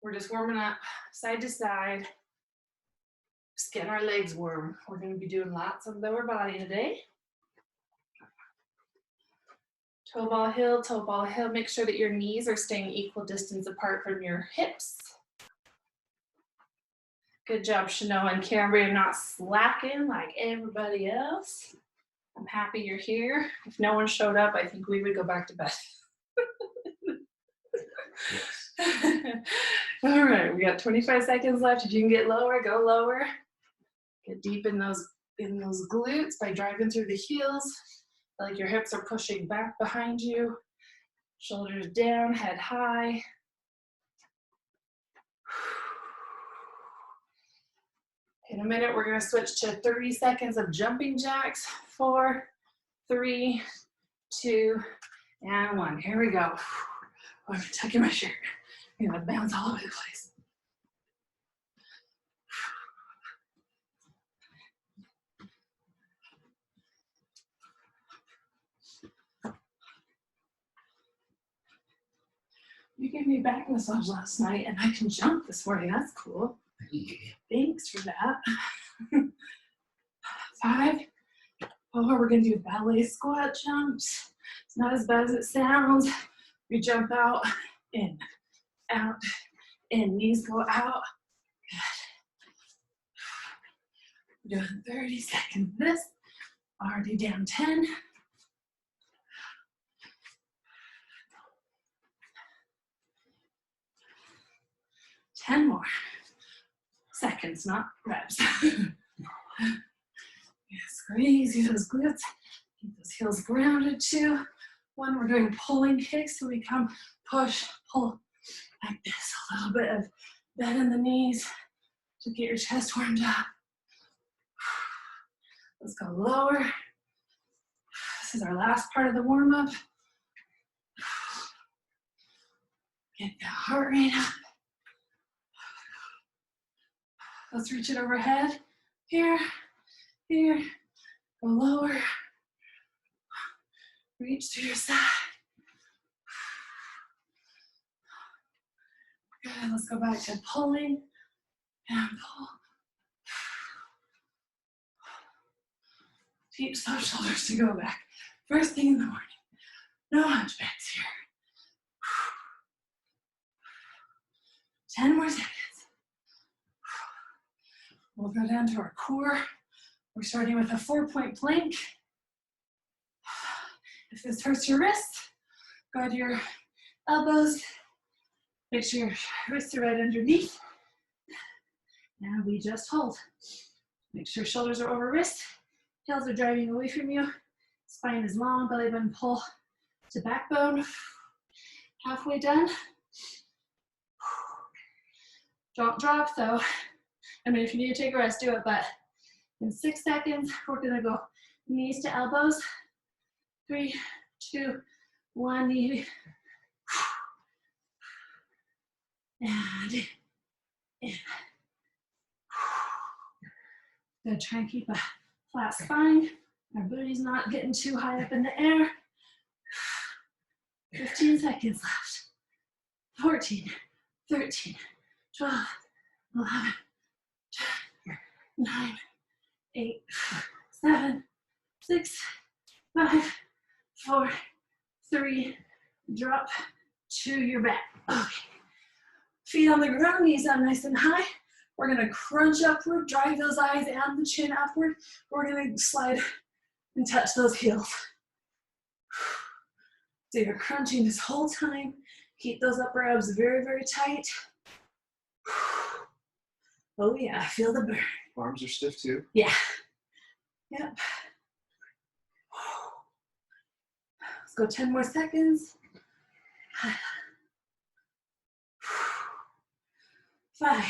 We're just warming up side to side, just getting our legs warm. We're going to be doing lots of lower body today. Toe ball heel, toe ball heel. Make sure that your knees are staying equal distance apart from your hips. Good job, Chanel and Camry. You're not slacking like everybody else. I'm happy you're here. If no one showed up, I think we would go back to bed. All right, we got 25 seconds left. If you can get lower, go lower. Get deep in those glutes by driving through the heels. Like your hips are pushing back behind you. Shoulders down, head high. In a minute, we're going to switch to 30 seconds of jumping jacks. 4, 3, 2, and 1. Here we go. Oh, I'm tucking my shirt. I'm going to bounce all over the place. You gave me a back massage last night, and I can jump this morning. That's cool. Thanks for that. 5, 4, we're going to do ballet squat jumps. It's not as bad as it sounds. We jump out, in, knees go out. Good. We're doing 30 seconds of this. Already down 10. 10 more seconds, not reps. Squeeze those glutes. Keep those heels grounded too. 1, we're doing pulling kicks, so we come push, pull like this. A little bit of bend in the knees to get your chest warmed up. Let's go lower. This is our last part of the warm-up. Get the heart rate up. Let's reach it overhead. Here, here, go lower. Reach to your side. Good, let's go back to pulling and pull. Teach those shoulders to go back. First thing in the morning. No hunchbacks here. 10 more seconds. We'll go down to our core. We're starting with a 4-point plank. If this hurts your wrist, go to your elbows. Make sure your wrists are right underneath. And we just hold. Make sure shoulders are over wrist. Heels are driving away from you. Spine is long, belly button pull to backbone. Halfway done. Don't drop though. I mean, if you need to take a rest, do it, but in 6 seconds, we're gonna go knees to elbows. 3, 2, 1, knee. And in. Good, try and keep a flat spine. Our booty's not getting too high up in the air. 15 seconds left. 14, 13, 12, 11, 10, 9, 8, 7, 6, 5, 4, 3, drop to your back. Okay. Feet on the ground, knees up nice and high. We're gonna crunch upward, drive those eyes and the chin upward. We're gonna slide and touch those heels. So you're crunching this whole time. Keep those upper abs very, very tight. Oh yeah, I feel the burn. Arms are stiff too? Yeah. Yep. Let's go 10 more seconds. 5,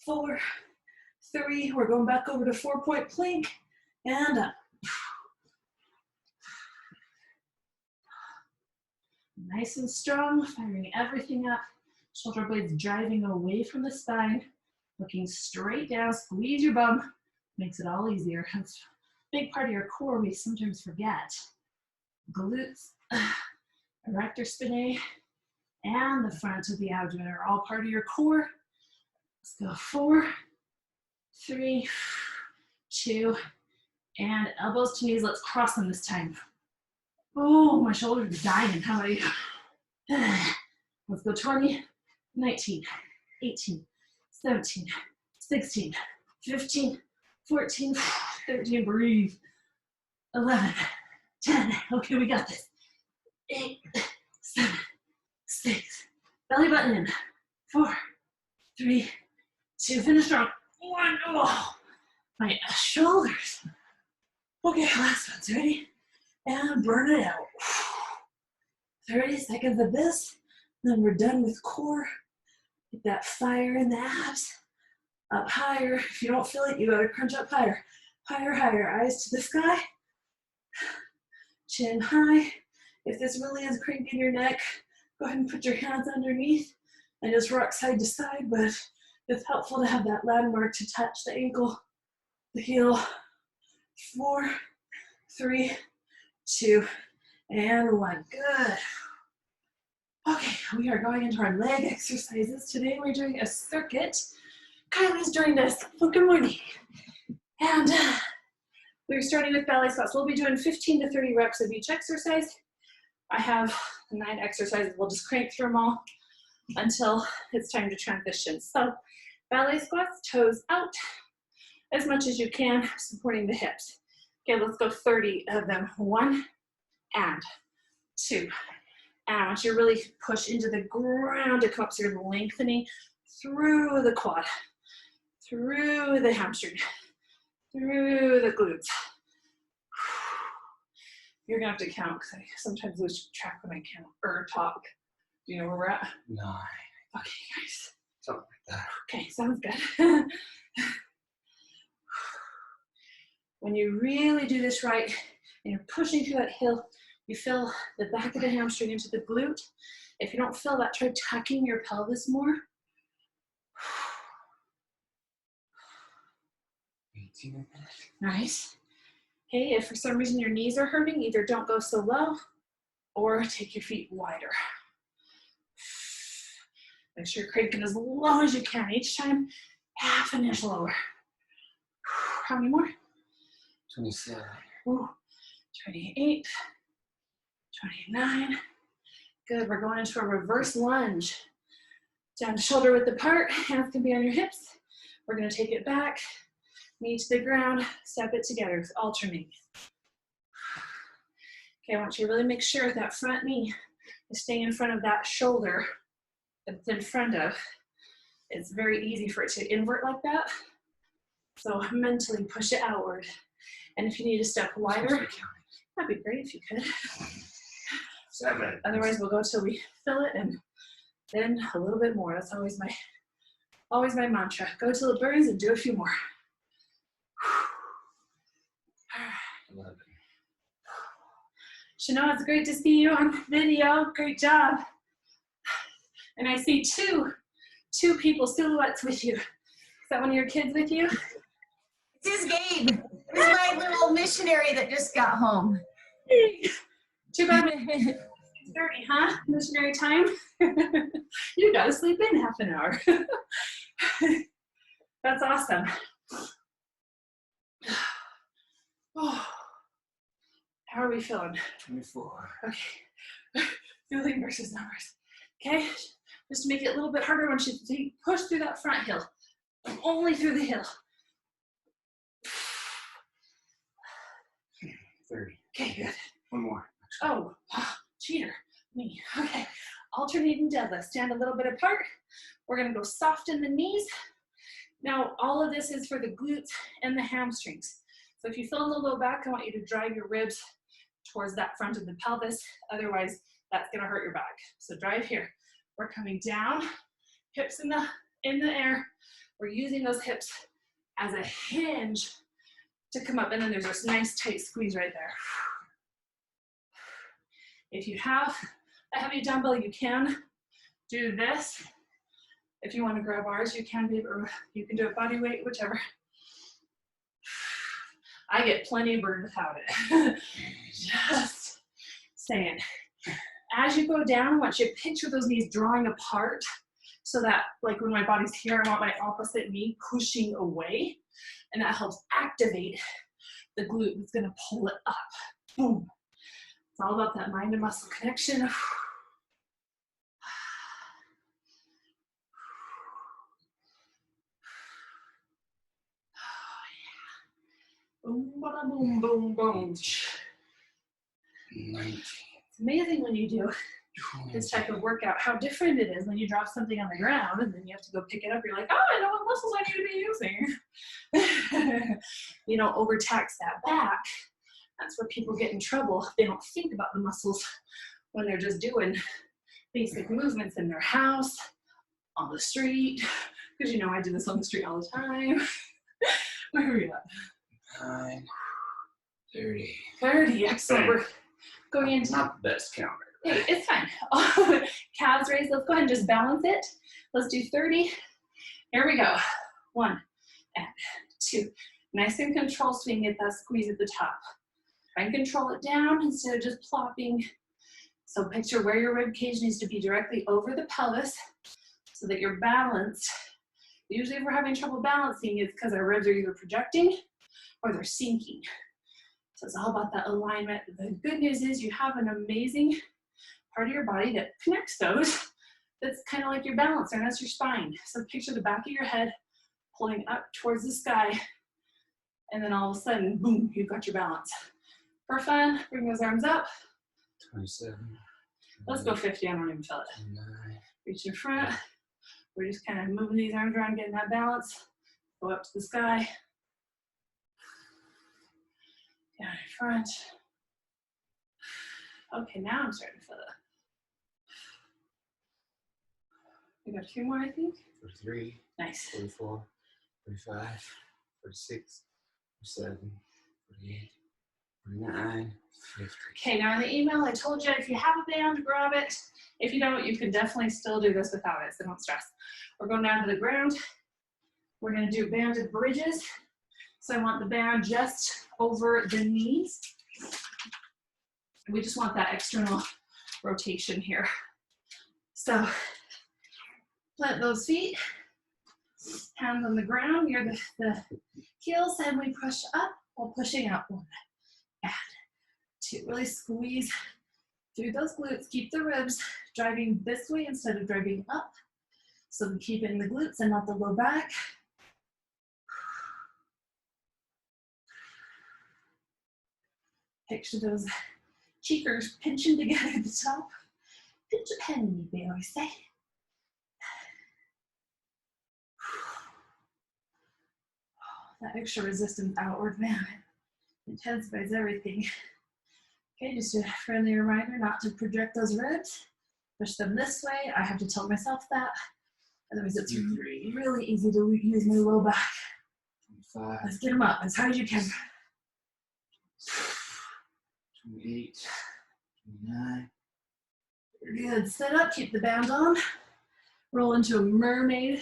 4, 3, we're going back over to 4-point plank and up. Nice and strong, firing everything up. Shoulder blades driving away from the spine, looking straight down, squeeze your bum, makes it all easier. That's a big part of your core we sometimes forget. Glutes, erector spinae, and the front of the abdomen are all part of your core. Let's go 4, 3, 2, and elbows to knees. Let's cross them this time. Oh, my shoulders are dying. How about you? Let's go 20, 19, 18, 17, 16, 15, 14, 13, breathe. 11, 10, okay, we got this. 8, 7, 6, belly button in. 4, 3, 2, finish strong. 1, oh, my shoulders. Okay, last one's ready. And burn it out. 30 seconds of this, then we're done with core. Get that fire in the abs. Up higher. If you don't feel it, you gotta crunch up higher. Higher, higher. Eyes to the sky. Chin high. If this really is cranking your neck, go ahead and put your hands underneath and just rock side to side, but it's helpful to have that landmark to touch the ankle, the heel. 4, 3, 2, and 1. Good. Okay, we are going into our leg exercises. Today we're doing a circuit. Kylie's joined us. Well, good morning. And we're starting with ballet squats. We'll be doing 15 to 30 reps of each exercise. I have 9 exercises. We'll just crank through them all until it's time to transition. So ballet squats, toes out as much as you can, supporting the hips. Okay, let's go 30 of them. 1 and 2. And I want you to really push into the ground to come up, so you're lengthening through the quad, through the hamstring, through the glutes. You're gonna have to count, because I sometimes lose track when I count or talk. Do you know where we're at? 9. Okay, guys. Something like that. Okay, sounds good. When you really do this right, and you're pushing through that heel, you feel the back of the hamstring into the glute. If you don't feel that, try tucking your pelvis more. 18 minutes. Nice. Okay, if for some reason your knees are hurting, either don't go so low or take your feet wider. Make sure you're cranking as low as you can. Each time, half an inch lower. How many more? 27. Ooh, 28, 29. Good, we're going into a reverse lunge. Down shoulder width apart, hands can be on your hips. We're gonna take it back, knee to the ground, step it together, alternate. Okay, I want you to really make sure that front knee is staying in front of that shoulder that it's in front of. It's very easy for it to invert like that. So mentally push it outward. And if you need to step wider, that'd be great if you could. 7. Otherwise, we'll go till we fill it, and then a little bit more. That's always my mantra. Go till it burns and do a few more. 11. Chanel, it's great to see you on video. Great job. And I see two people, silhouettes with you. Is that one of your kids with you? This is Gabe. This is my little missionary that just got home. Too bad it's 30, huh? Missionary time? You gotta sleep in half an hour. That's awesome. Oh. How are we feeling? 24. Okay. Feeling versus numbers. Okay? Just to make it a little bit harder, I want you to push through that front heel. Only through the heel. 30. Okay, good. One more. Oh, cheater. Me. Okay. Alternating deadlift. Stand a little bit apart. We're going to go soft in the knees. Now, all of this is for the glutes and the hamstrings. So if you feel in the low back, I want you to drive your ribs towards that front of the pelvis. Otherwise, that's going to hurt your back. So drive here. We're coming down, hips in the air. We're using those hips as a hinge to come up, and then there's this nice tight squeeze right there. If you have a heavy dumbbell, you can do this. If you want to grab ours, you can be, or you can do it body weight, whichever. I get plenty of burn without it. Just saying. As as you go down, I want you to picture those knees drawing apart so that like when my body's here, I want my opposite knee pushing away, and that helps activate the glute that's gonna pull it up. Boom. It's all about that mind and muscle connection. Boom, bada, boom, boom, boom. 19. It's amazing when you do this type of workout, how different it is when you drop something on the ground and then you have to go pick it up. You're like, oh, I know what muscles I need to be using. You don't overtax that back. That's where people get in trouble. They don't think about the muscles when they're just doing basic movements in their house, on the street. Because you know I do this on the street all the time. Where are we at? 9, 30. 30, excellent. We're going into Not the best counter. Hey, it's fine. Calves raised. Let's go ahead and just balance it. Let's do 30. Here we go. 1 and 2. Nice and control swing. Get that squeeze at the top. Try and control it down instead of just plopping. So picture where your rib cage needs to be directly over the pelvis so that you're balanced. Usually if we're having trouble balancing, it's because our ribs are either projecting or they're sinking. So it's all about that alignment. The good news is you have an amazing part of your body that connects those. That's kind of like your balancer, and that's your spine. So picture the back of your head pulling up towards the sky, and then all of a sudden, boom, you've got your balance. For fun, bring those arms up. 27. Let's go 50, I don't even feel it. 29. Reach in front. We're just kind of moving these arms around, getting that balance. Go up to the sky. Down in front. Okay, now I'm starting to feel it. We got 2 more, I think. 43. Nice. 44. 45. 46. 47. 48. 49. 50. Okay, now in the email, I told you if you have a band, grab it. If you don't, you can definitely still do this without it, so don't stress. We're going down to the ground. We're gonna do banded bridges. So I want the band just over the knees. We just want that external rotation here. So plant those feet, hands on the ground near the heels, and we push up while pushing out. 1 and 2. Really squeeze through those glutes. Keep the ribs driving this way instead of driving up. So we keep in the glutes and not the low back. Picture those cheekers pinching together at the top. Pinch a penny, they always say. That extra resistance outward, man, intensifies everything. Okay, just a friendly reminder not to project those ribs. Push them this way. I have to tell myself that. Otherwise, it's really easy to use my low back. 25. Let's get them up as high as you can. 28. 29. Good. Sit up. Keep the band on. Roll into a mermaid.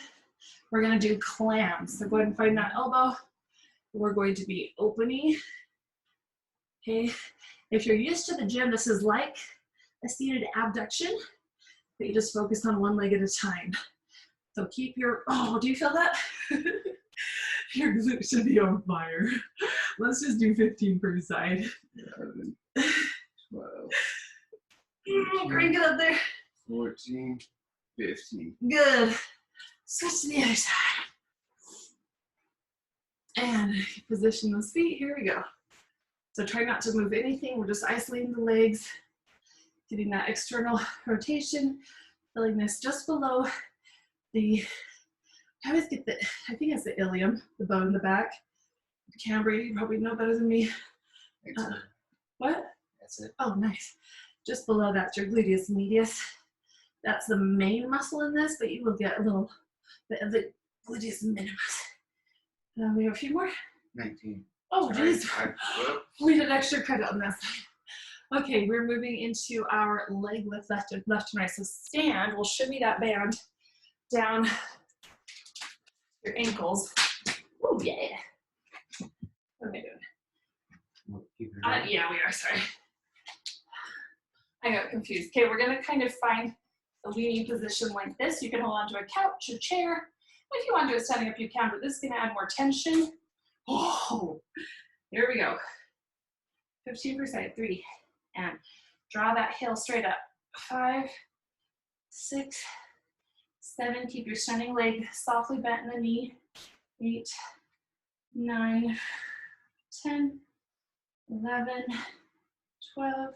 We're going to do clams. So go ahead and find that elbow. We're going to be opening. Okay. If you're used to the gym, this is like a seated abduction, but you just focus on one leg at a time. So keep your, oh, do you feel that? Your glutes should be on fire. Let's just do 15 per side. 11. 12. Crank it up there. 14. 15. Good. Switch to the other side. And position those feet. Here we go. So try not to move anything. We're just isolating the legs, getting that external rotation, feeling this just below the, I always get the, I think it's the ilium, the bone in the back. Camber, you probably know better than me. What? That's it. Oh, nice. Just below that's your gluteus medius. That's the main muscle in this, but you will get a little bit of the gluteus minimus. We have a few more. 19. Oh, geez. Sorry. We did extra credit on this. Okay, we're moving into our leg lift left and right. So stand, we'll shimmy that band down your ankles. Oh, yeah. What am I doing? Keep it Yeah, we are, sorry. I got confused. Okay, we're gonna kind of find a leaning position like this. You can hold onto a couch or chair. If you want to do it standing up, you can, but this is gonna add more tension. Oh, here we go. 15 per side, 3, and draw that heel straight up. 5, 6, 7, keep your standing leg softly bent in the knee. 8, 9, 10, 11, 12,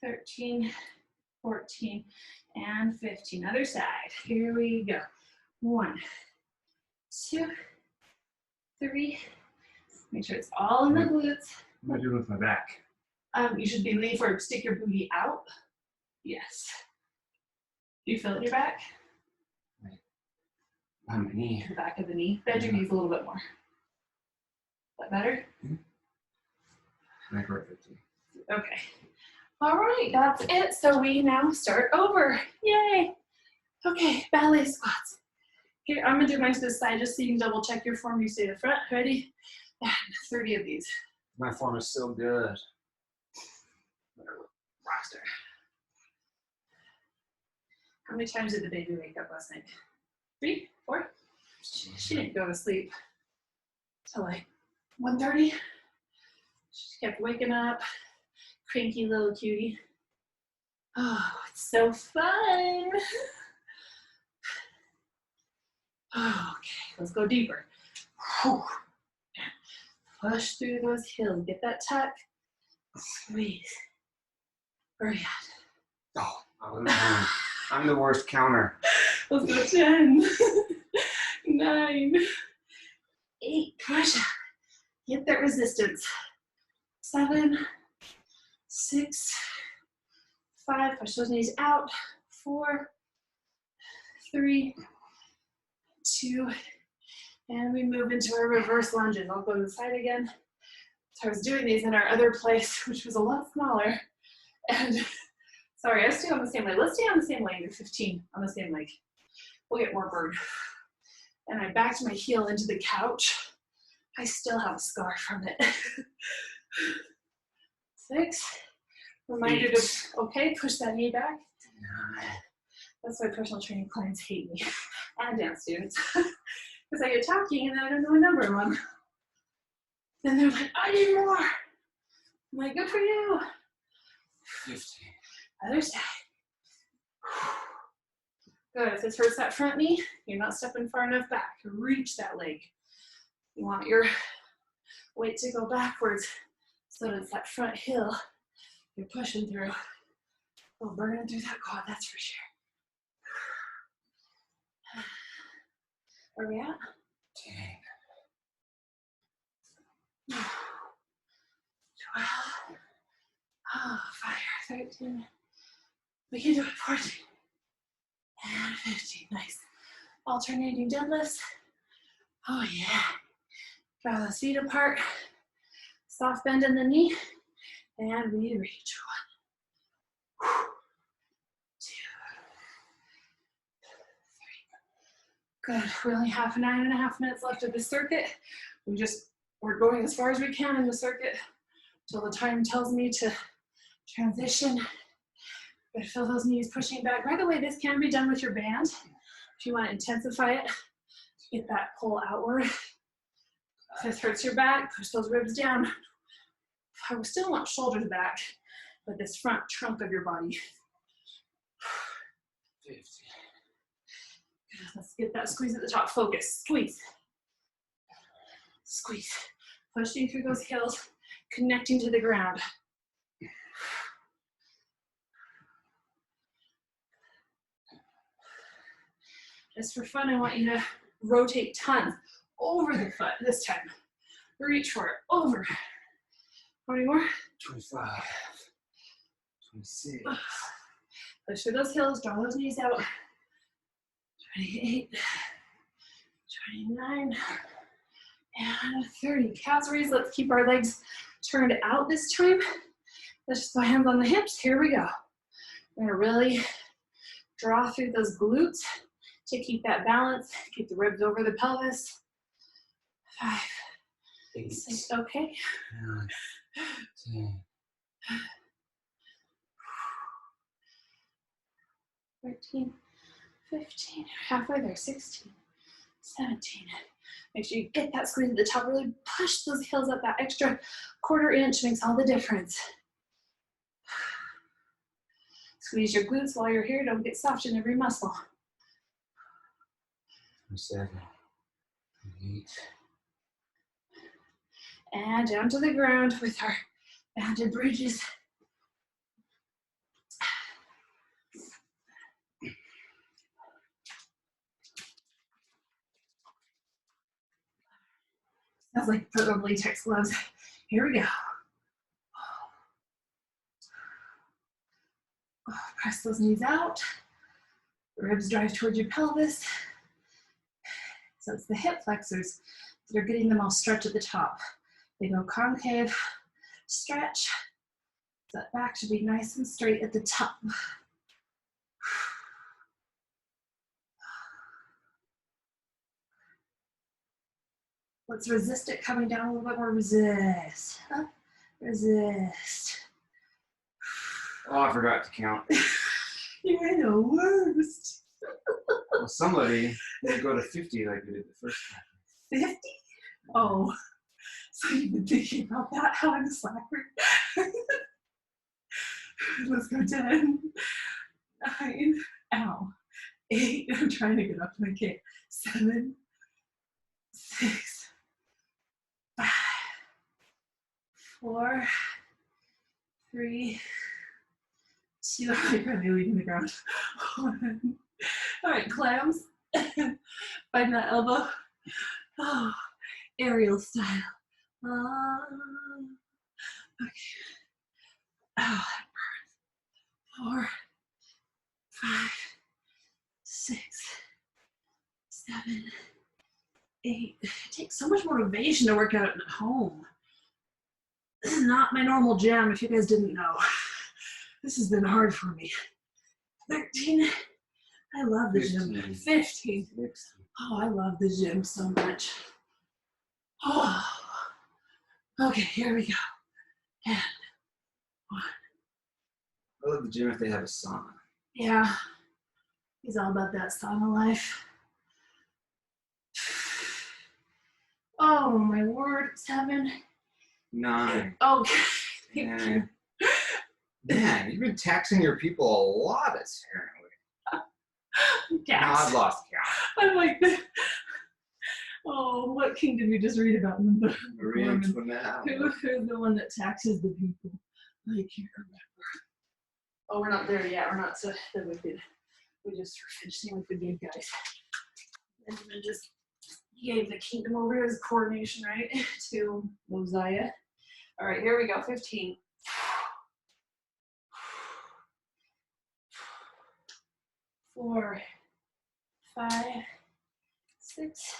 13, 14, and 15. Other side. Here we go. 1, 2, 3. Make sure it's all in the glutes. What am I doing with my back? You should be leaning forward. Stick your booty out. Yes. Do you feel it in your back? On my knee. The back of the knee. Bend your knees a little bit more. Is that better? Back or 15. Okay. All right, that's it. So we now start over. Yay. Okay, ballet squats. Here, I'm gonna do mine to the side just so you can double check your form. You stay to the front. Ready? And 30 of these. My form is so good. Rockstar. How many times did the baby wake up last night? 3, 4? She didn't go to sleep till like 1:30. She kept waking up. Cranky little cutie. Oh, it's so fun. Okay, let's go deeper. Whew. Push through those heels. Get that tuck. Squeeze. Where are you at? Oh, I'm the worst counter. Let's go 10, 9, 8, push up. Get that resistance. 7, 6, 5, push those knees out. 4, 3, 2, and we move into our reverse lunges. I'll go to the side again. So I was doing these in our other place, which was a lot smaller. And sorry, I stay on the same leg. Let's stay on the same leg, do 15 on the same leg. We'll get more burn. And I backed my heel into the couch. I still have a scar from it. 6. Reminder to, okay, push that knee back. 9. That's why personal training clients hate me. And dance students. Because I get talking and then I don't know a number of them. Then they're like, I need more. I'm like, good for you. 15. Other side. Good. If this hurts that front knee, you're not stepping far enough back. Reach that leg. You want your weight to go backwards so that it's that front heel you're pushing through. Oh, burning through that quad, that's for sure. Where are we at? 10. 12. Oh, fire. 13. We can do it. 14. And 15. Nice. Alternating deadlifts. Oh, yeah. Draw those feet apart. Soft bend in the knee. And we reach. 1, 2, 3. Good. We only have 9.5 minutes left of the circuit. We're going as far as we can in the circuit until the time tells me to transition. But feel those knees pushing back. By the way, this can be done with your band. If you want to intensify it, get that pull outward. If this hurts your back, push those ribs down. I still want shoulders back, but this front trunk of your body. 50. Let's get that squeeze at the top. Focus. Squeeze. Squeeze. Pushing through those heels, connecting to the ground. Just for fun, I want you to rotate tons over the foot this time. Reach for it. Over. How many more? 25. 26. Push through those heels. Draw those knees out. 28. 29. And 30. Calves raised. Let's keep our legs turned out this time. Let's just go hands on the hips. Here we go. We're gonna really draw through those glutes to keep that balance. Keep the ribs over the pelvis. 5, 8. 6. Okay. 9. 10. 13, 15, halfway there, 16, 17. Make sure you get that squeeze at the top, really push those heels up. That extra quarter inch makes all the difference. Squeeze your glutes while you're here. Don't get soft in every muscle. 27, 28. And down to the ground with our banded bridges. Smells like put on latex gloves. Here we go. Press those knees out. Ribs drive towards your pelvis. So it's the hip flexors that are getting the most stretch at the top. They go concave, stretch. That back should be nice and straight at the top. Let's resist it coming down a little bit more. Resist. Up, resist. Oh, I forgot to count. You're the worst. Well, somebody didn't go to 50 like we did the first time. 50? Oh, so you've been thinking about that? How I'm a slacker? Let's go 10, 9, ow, 8, I'm trying to get up and I can't. 7, 6, 5, 4, 3, 2, I'm probably leaving the ground. 1. All right, clams. Find that elbow. Oh, aerial style. Okay. Oh, that burns. 4, 5, 6, 7, 8. It takes so much motivation to work out at home. This is not my normal gym, if you guys didn't know. This has been hard for me. 13. I love the gym. 15. Oh, I love the gym so much. Oh. Okay, here we go. And 1. I love the gym if they have a sauna. Yeah. He's all about that sauna life. Oh, my word. 7. 9. Okay. Yeah. Thank you. Man, you've been taxing your people a lot, apparently. Now I've lost count. I'm like, oh, what king did we just read about? Maria Who's the one that taxes the people? I can't remember. Oh, we're not there yet. We're not so the wicked. We just were finishing with the good guys. Benjamin just gave the kingdom over his coronation, right, to Mosiah. All right, here we go. 15. 4, 5, 6,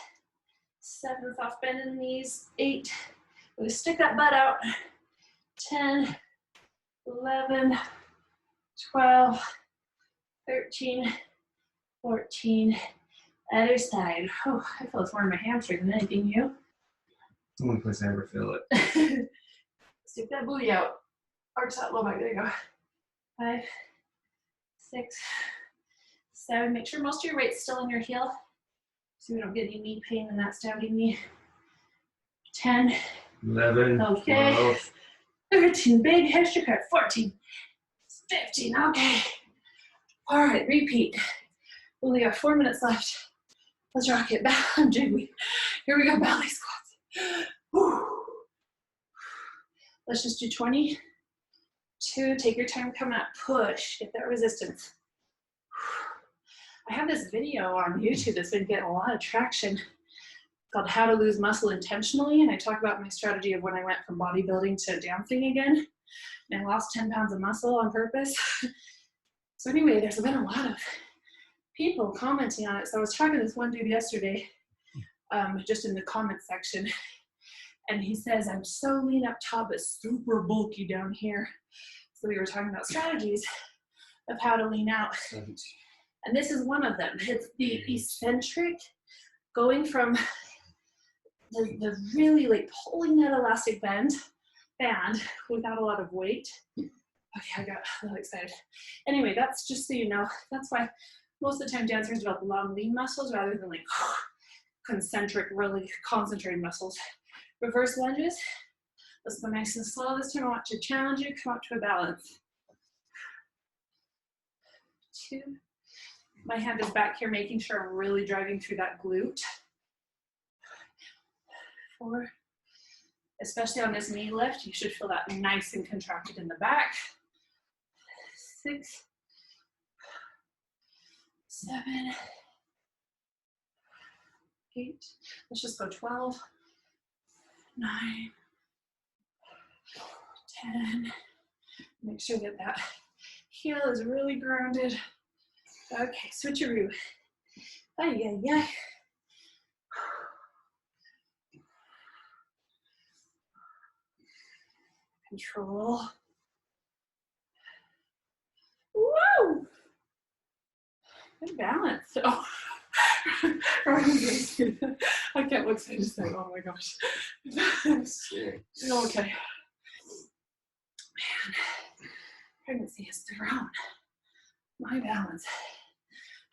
7, soft bend in the knees. 8, we're gonna stick that butt out. 10, 11, 12, 13, 14, other side. Oh, I feel it's more in my hamstring than anything, you? It's the only place I ever feel it. Stick that booty out. Arch that low back, there you go. 5, 6, 7, make sure most of your weight's still in your heel so we don't get any knee pain and that stabbing knee. 10, 11, okay. 12. 13, big extra cut. 14, 15, okay. All right, repeat. We only got 4 minutes left. Let's rock it. I'm jiggly. Here we go, belly squats. Whew. Let's just do 20. 2, take your time coming up. Push, get that resistance. I have this video on YouTube that's been getting a lot of traction called How to Lose Muscle Intentionally, and I talk about my strategy of when I went from bodybuilding to dancing again, and I lost 10 pounds of muscle on purpose. So anyway, there's been a lot of people commenting on it. So I was talking to this one dude yesterday, just in the comment section, and he says, I'm so lean up top, but super bulky down here. So we were talking about strategies of how to lean out. 17. And this is one of them. It's the eccentric, going from the really like pulling that elastic band without a lot of weight Okay, I got a little excited. Anyway, that's just so you know, that's why most of the time dancers develop long lean muscles rather than like concentric, really concentrated muscles. Reverse lunges. Let's go nice and slow. This time I want to challenge you, come up to a balance. 2. My hand is back here, making sure I'm really driving through that glute. 4. Especially on this knee lift, you should feel that nice and contracted in the back. 6, 7, 8. Let's just go 12, 9, 10. Make sure that that heel is really grounded. Okay, switcheroo. Ay, ay, ay. Control. Woo! Good balance. Oh. I can't look, so I just said, oh my gosh. Okay. Man, pregnancy has thrown my balance.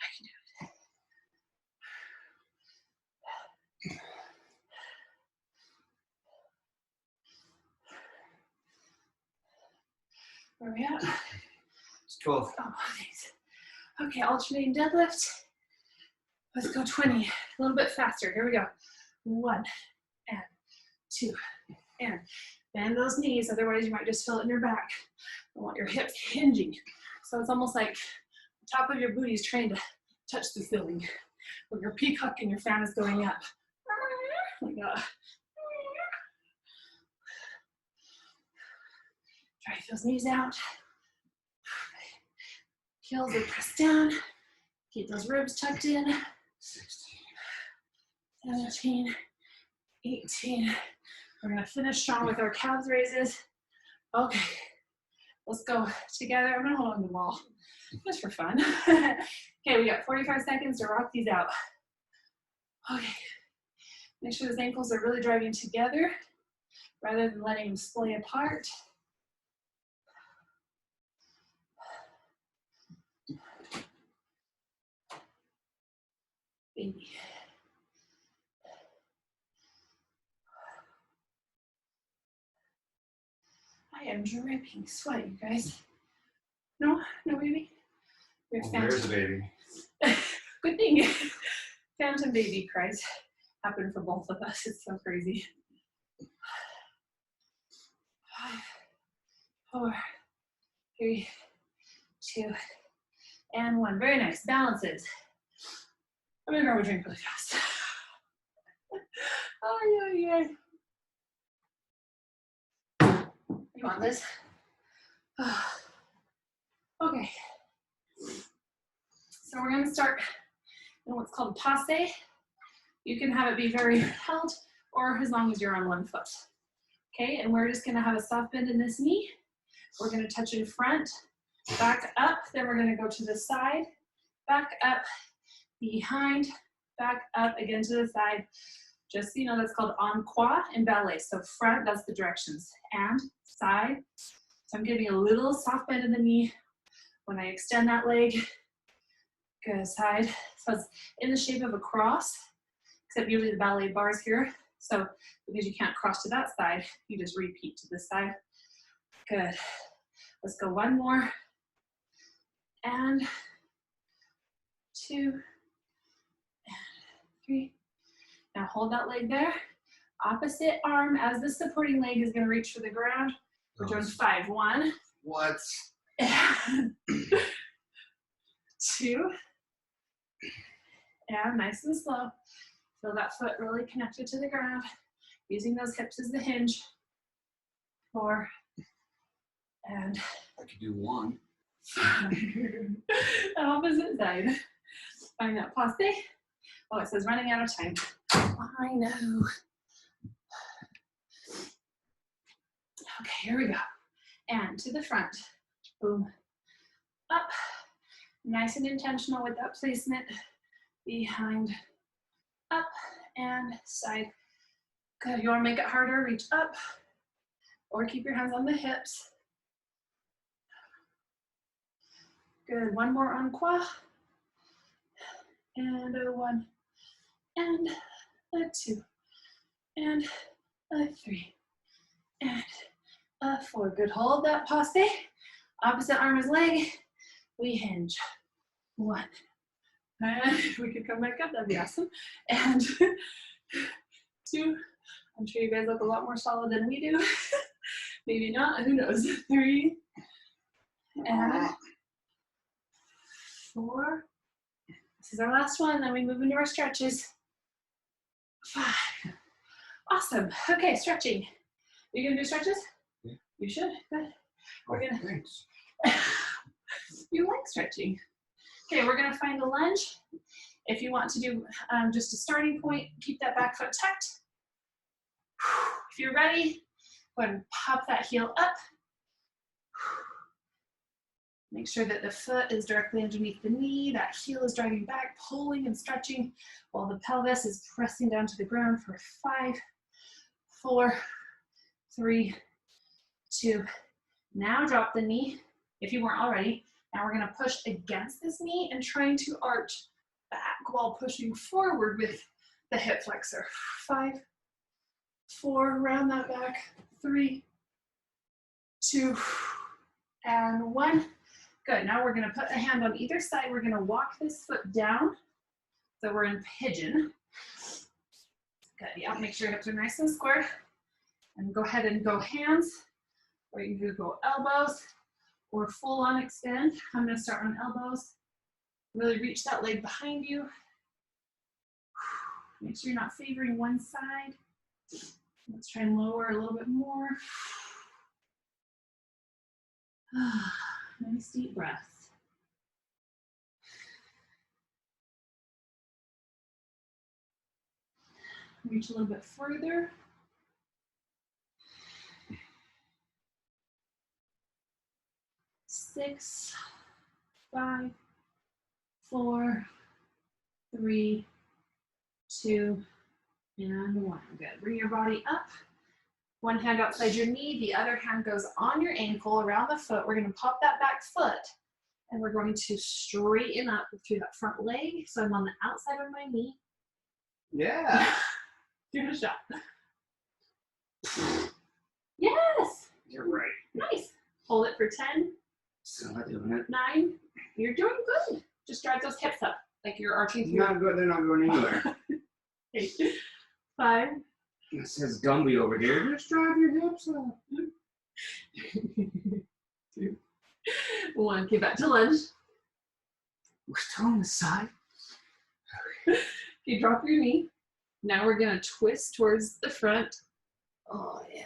I can do it. Where are we at? It's 12. Oh, thanks. Okay, alternating deadlift. Let's go 20. A little bit faster. Here we go. 1 and 2 and bend those knees. Otherwise, you might just feel it in your back. I want your hips hinging. So it's almost like the top of your booty is trying to touch the ceiling. When you're peacocking, your fan is going up. Like that. Drive those knees out. Heels are pressed down. Keep those ribs tucked in. 16, 17, 18. We're gonna finish strong with our calves raises. Okay, let's go together. I'm gonna hold on to the wall just for fun. Okay, we got 45 seconds to rock these out. Okay, make sure those ankles are really driving together rather than letting them splay apart. Baby. I am dripping sweat, you guys. No, no baby? well, there's a baby. Good thing. Phantom baby cries happen for both of us. It's so crazy. 5, 4, 3, 2, and 1. Very nice. Balances. I'm gonna grab a drink really fast. Oh, yeah, yeah. You want this? Okay. So we're gonna start in what's called passe. You can have it be very held or as long as you're on one foot. Okay, and we're just gonna have a soft bend in this knee. We're gonna touch in front, back up, then we're gonna go to the side, back up, behind, back up, again to the side. Just so you know, that's called en croix in ballet. So front, that's the directions, and side. So I'm giving a little soft bend in the knee when I extend that leg. Good, side. So it's in the shape of a cross, except usually the ballet bar's here. So because you can't cross to that side, you just repeat to this side. Good. Let's go one more. And 2, and 3. Now hold that leg there. Opposite arm as the supporting leg is gonna reach for the ground. We're doing 5. 1. What? And 2. And nice and slow. Feel that foot really connected to the ground. Using those hips as the hinge. 4. And I could do 1. opposite side. Find that passe. Oh, it says running out of time. I know. Okay, here we go. And to the front. Boom. Up. Nice and intentional with that placement. Behind. Up and side. Good. You want to make it harder? Reach up. Or keep your hands on the hips. Good, one more on quad. And a 1, and a 2, and a 3, and a 4. Good, hold that posse. Opposite arm is leg. We hinge. 1. And if we could come back up, that'd be awesome. And 2. I'm sure you guys look a lot more solid than we do. Maybe not, who knows. 3. And 4. This is our last one, then we move into our stretches. 5. Awesome. Okay, stretching. You gonna do stretches? Yeah. You should. Good. We're gonna. Thanks. You like stretching. Okay, we're gonna find a lunge. If you want to do just a starting point, keep that back foot tucked. If you're ready, go ahead and pop that heel up. Make sure that the foot is directly underneath the knee, that heel is driving back, pulling and stretching while the pelvis is pressing down to the ground for 5, 4, 3, 2. Now drop the knee, if you weren't already. Now we're gonna push against this knee and trying to arch back while pushing forward with the hip flexor. 5, 4, round that back. 3, 2, and 1. Good, now we're gonna put a hand on either side. We're gonna walk this foot down. So we're in pigeon. Good, yeah, make sure your hips are nice and square. And go ahead and go hands, or you can go elbows, or full on extend. I'm gonna start on elbows. Really reach that leg behind you. Make sure you're not favoring one side. Let's try and lower a little bit more. Nice deep breath. Reach a little bit further. Six, 5, 4, 3, 2, and 1. Good. Bring your body up. One hand outside your knee, the other hand goes on your ankle around the foot. We're going to pop that back foot and we're going to straighten up through that front leg. So I'm on the outside of my knee. Yeah. Give it a shot. Yes. You're right. Nice. Hold it for 10. Still not doing it. 9. You're doing good. Just drive those hips up like you're arching through. Not good. They're not going anywhere. 8, 5. It says Gumby over here. Just drive your hips up. 2, 1. Get back to lunge. We're still on the side. You drop your knee. Now we're gonna twist towards the front. Oh yeah.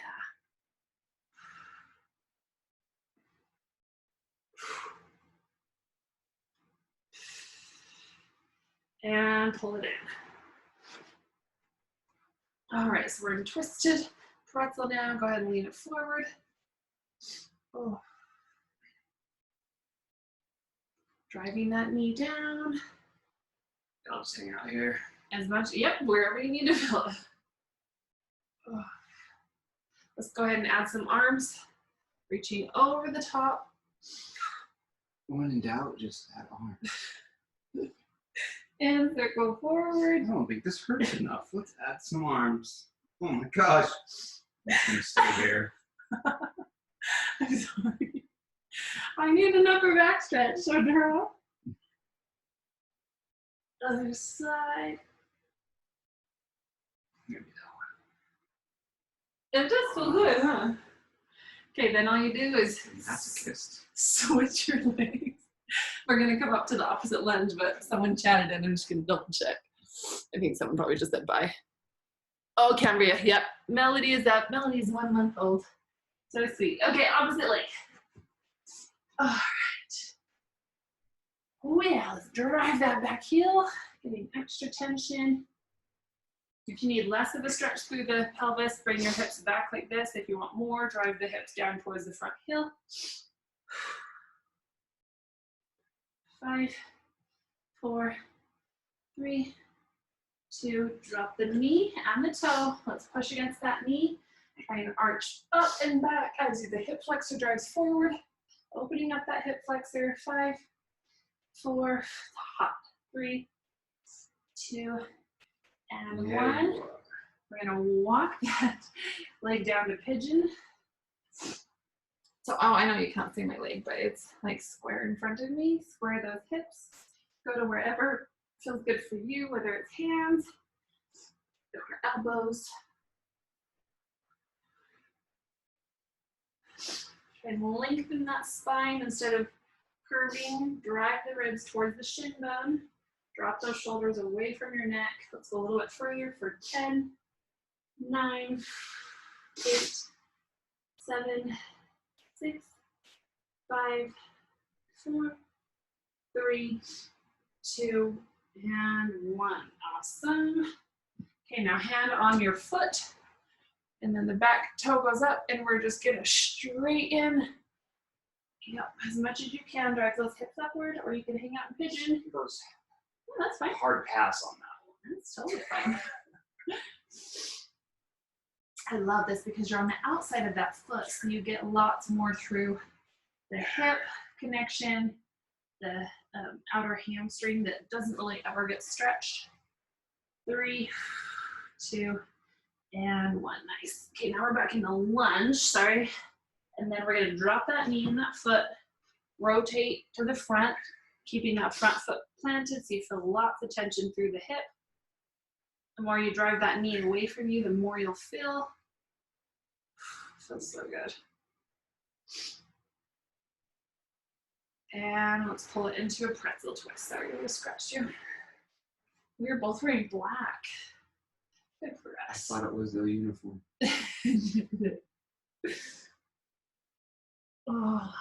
And pull it in. All right, so we're in twisted pretzel now. Go ahead and lean it forward. Oh. Driving that knee down. I'll just hang out here. As much, yep, wherever you need to feel it. Oh. Let's go ahead and add some arms. Reaching over the top. When in doubt, just add arms. And circle forward. I don't think this hurts enough. Let's add some arms. Oh my gosh. I'm gonna stay here. I'm sorry. I need an upper back stretch, so girl. Other side. Maybe that It does feel good, huh? Okay, then all you do is one. That's a kiss. switch your legs. We're gonna come up to the opposite lunge, but someone chatted and I'm just gonna double check. I think someone probably just said bye. Oh, Cambria, yep. Melody is up. Melody is 1 month old. So sweet. Okay, opposite leg. All right. Well, let's drive that back heel, getting extra tension. If you need less of a stretch through the pelvis, bring your hips back like this. If you want more, drive the hips down towards the front heel. 5, 4, 3, 2, drop the knee and the toe. Let's push against that knee. Try and arch up and back as the hip flexor drives forward. Opening up that hip flexor. 5, 4, hot, 3, 2, and Yeah, 1. you are. We're gonna walk that leg down to pigeon. So, oh, I know you can't see my leg, but it's like square in front of me. Square those hips. Go to wherever feels good for you, whether it's hands or elbows. And lengthen that spine instead of curving. Drive the ribs towards the shin bone. Drop those shoulders away from your neck. Let's go a little bit further for 10, 9, 8, 7, 6, 5, 4, 3, 2, and 1. Awesome. Okay, now hand on your foot, and then the back toe goes up, and we're just gonna straighten. Yep, as much as you can. Drive those hips upward, or you can hang out in pigeon. Goes Oh, that's fine. hard pass on that one. That's totally fine. I love this because you're on the outside of that foot, so you get lots more through the hip connection, the outer hamstring that doesn't really ever get stretched. 3, 2, and 1. Nice. Okay, now we're back in the lunge, sorry. And then we're gonna drop that knee and that foot, rotate to the front, keeping that front foot planted so you feel lots of tension through the hip. The more you drive that knee away from you, the more you'll feel. Feels so good. And let's pull it into a pretzel twist. Sorry, I just scratched you. We're both wearing black. Good for I us. thought it was the uniform. Oh.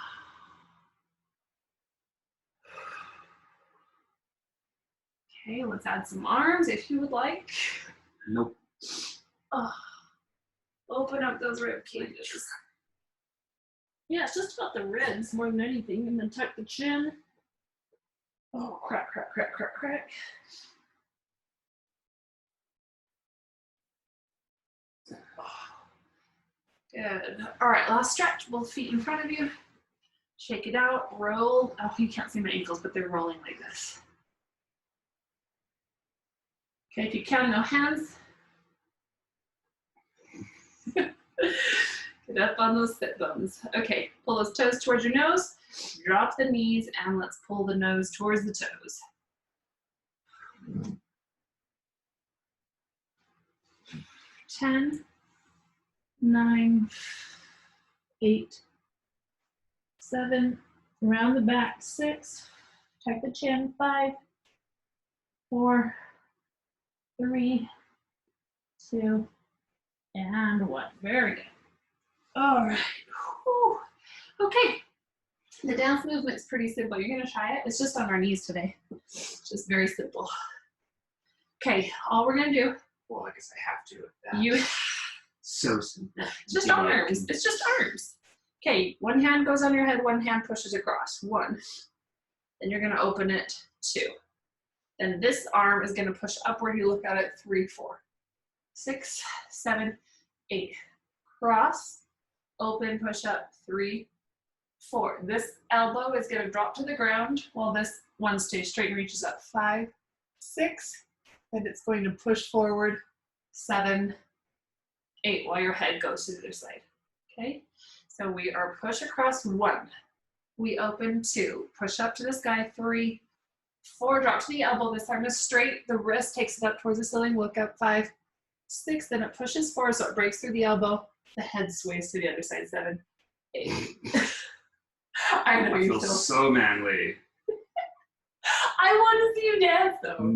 Okay, let's add some arms if you would like. Nope. Oh. Open up those rib cages. Yeah, it's just about the ribs more than anything, and then tuck the chin. Oh, crack, crack, crack, crack, crack. Good. All right, last stretch. Both feet in front of you. Shake it out, roll. Oh, you can't see my ankles, but they're rolling like this. Okay, if you can, no hands. Get up on those sit bones. Okay, pull those toes towards your nose. Drop the knees, and let's pull the nose towards the toes. 10, 9, 8, 7, around the back, 6, tuck the chin, 5, 4, 3, 2, and 1. Very good. All right. Whew. Okay. The dance movement's pretty simple. You're going to try it. It's just on our knees today. It's just very simple. Okay, all we're going to do. Well, I guess I have to. That. You. So simple. It's just arms. It's just arms. Okay, one hand goes on your head, one hand pushes across. 1. Then you're going to open it. 2. Then this arm is going to push upward. You look at it. 3, 4, 6, 7, 8. Cross, open, push up. 3, 4. This elbow is going to drop to the ground while this one stays straight and reaches up. 5, 6. And it's going to push forward. 7, 8 while your head goes to the other side. Okay, so we are push across. 1. We open. 2. Push up to the sky. 3, 4. Drop to the elbow. This arm is straight. The wrist takes it up towards the ceiling. Look up. 5, 6. Then it pushes forward so it breaks through the elbow. The head sways to the other side. 7, 8. I know I you feel feel so manly. I want to see you dance though.